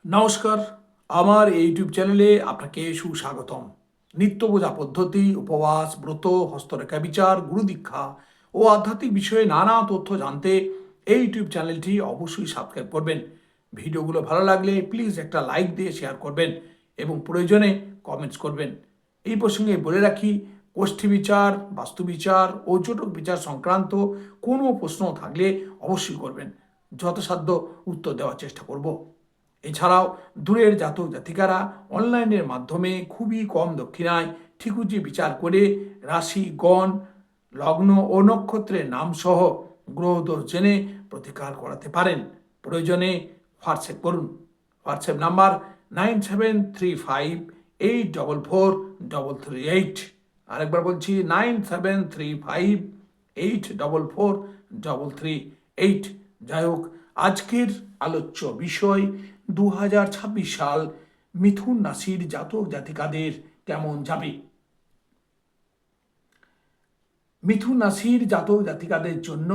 নমস্কার, আমার এই ইউটিউব চ্যানেলে আপনাকে সুস্বাগতম। নিত্য বোঝা পদ্ধতি, উপবাস, ব্রত, হস্তরেখা বিচার, গুরু দীক্ষা ও আধ্যাত্মিক বিষয়ে নানা তথ্য জানতে এই ইউটিউব চ্যানেলটি অবশ্যই সাবস্ক্রাইব করবেন। ভিডিওগুলো ভালো লাগলে প্লিজ একটা লাইক দিয়ে শেয়ার করবেন এবং প্রয়োজনে কমেন্টস করবেন। এই প্রসঙ্গে বলে রাখি, কোষ্ঠী বিচার, বাস্তু বিচার ও জটক বিচার সংক্রান্ত কোনো প্রশ্ন থাকলে অবশ্যই করবেন, যথাসাধ্য উত্তর দেওয়ার চেষ্টা করব। এছাড়াও দূরের জাতক জাতিকারা অনলাইনের মাধ্যমে খুবই কম দক্ষিণায় ঠিকুজি বিচার করে রাশি, গণ, লগ্ন ও নক্ষত্রের নাম সহ গ্রহদোষ জেনে প্রতিকার করাতে পারেন। প্রয়োজনে হোয়াটসঅ্যাপ করুন। WhatsApp number 9735844338। আরেকবার বলছি 9735844338। যাই হোক, আজকের আলোচ্য বিষয় 2026 সাল মিথুন রাশির জাতক জাতিকাদের কেমন যাবে। মিথুন রাশির জাতক জাতিকাদের জন্য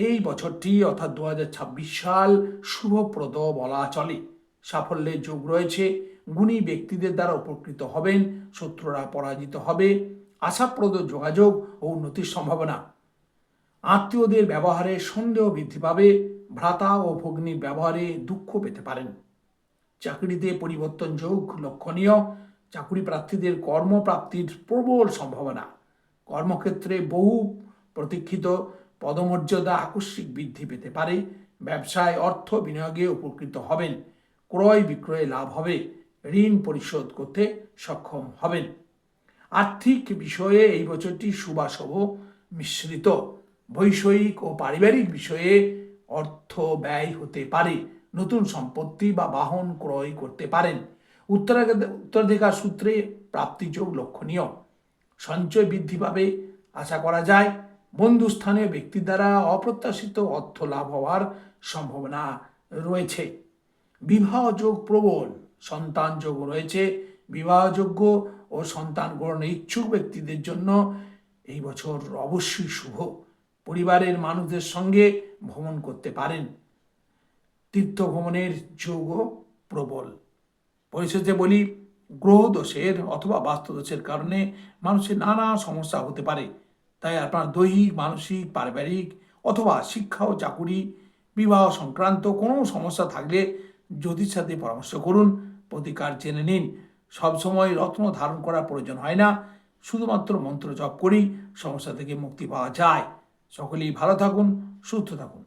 এই বছরটি অর্থাৎ 2026 সাল শুভপ্রদ বলা চলে। সাফল্যের যোগ রয়েছে, গুণী ব্যক্তিদের দ্বারা উপকৃত হবেন, শত্রুরা পরাজিত হবে, আশাপ্রদ যোগাযোগ ও উন্নতির সম্ভাবনা। আত্মীয়দের ব্যবহারে সন্দেহ বৃদ্ধি পাবে, ভ্রাতা ও ভগ্নীর ব্যবহারে দুঃখ পেতে পারেন। চাকরিতে পরিবর্তন যোগ লক্ষণীয়, চাকরি প্রার্থীদের কর্মপ্রাপ্তির প্রবল সম্ভাবনা। কর্মক্ষেত্রে বহু প্রতীক্ষিত পদমর্যাদা আকস্মিক বৃদ্ধি পেতে পারে। ব্যবসায় অর্থ বিনিয়োগে উপকৃত হবেন, ক্রয় বিক্রয়ে লাভ হবে, ঋণ পরিশোধ করতে সক্ষম হবেন। আর্থিক বিষয়ে এই বছরটি শুভাশুভ মিশ্রিত। বৈষয়িক ও পারিবারিক বিষয়ে অর্থ ব্যয় হতে পারে, নতুন সম্পত্তি বা বাহন ক্রয় করতে পারেন। উত্তরাধিকার সূত্রে প্রাপ্তিযোগ লক্ষণীয়, সঞ্চয় বৃদ্ধি পাবে আশা করা যায়। বন্ধুস্থানীয় ব্যক্তির দ্বারা অপ্রত্যাশিত অর্থ লাভ হওয়ার সম্ভাবনা রয়েছে। বিবাহ যোগ প্রবল, সন্তান যোগ রয়েছে। বিবাহযোগ্য ও সন্তান গ্রহণের ইচ্ছুক ব্যক্তিদের জন্য এই বছর অবশ্যই শুভ। পরিবারের মানুষদের সঙ্গে ভ্রমণ করতে পারেন। তীর্থ ভ্রমণের যোগও প্রবল। পরিশেষে বলি, গ্রহ দোষের অথবা বাস্তুদোষের কারণে মানুষের নানা সমস্যা হতে পারে। তাই আপনার দৈহিক, মানসিক, পারিবারিক অথবা শিক্ষা ও চাকুরি, বিবাহ সংক্রান্ত কোনো সমস্যা থাকলে জ্যোতিষ সাথে পরামর্শ করুন, প্রতিকার জেনে নিন। সবসময় রত্ন ধারণ করার প্রয়োজন হয় না, শুধুমাত্র মন্ত্র জপ করেই সমস্যা থেকে মুক্তি পাওয়া যায়। সকলেই ভালো থাকুন, সুস্থ থাকুন।